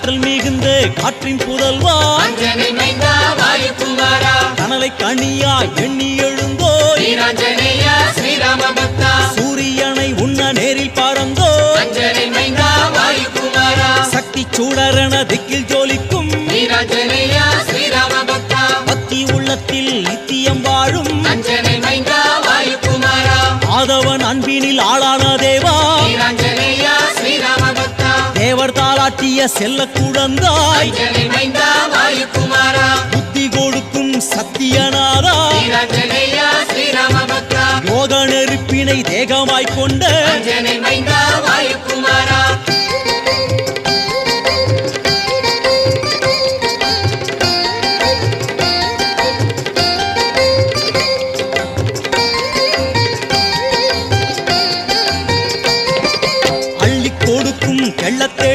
ஆற்றல் மிகுந்த காற்றின் புதல்வா அஞ்சனை மைந்தா வாயுகுமாரா கனலை கனியா எண்ணி எழுந்தோ வீராஞ்சனேயா ஸ்ரீராம பக்தா சூரியனை உண்ண நேரில் பறந்தோ அஞ்சனை மைந்தா வாயுகுமாரா சக்தி சூடரண திக்கில் ஜோலிக்கும் வீராஞ்சனேயா ஸ்ரீராம பக்தா பக்தி உள்ளத்தில் நித்தியம் வாழும் அஞ்சனை மைந்தா வாயுகுமாரா ஆதவன் அன்பினில் ஆளான தேவா வீராஞ்சனேயா ஸ்ரீராம பக்தா தேவர் தாளாட்டிய செல்ல குழந்தாய் அஞ்சனை மைந்தா வாயுகுமாரா புத்தி கொடுக்கும் சத்தியநாதா வீராஞ்சனேயா ஸ்ரீராம பக்தா யோக நெருப்பினை தேகமாய் கொண்ட அஞ்சனை மைந்தா வாயுகுமாரா அள்ளி கொடுக்கும் கெள்ளத்தேடி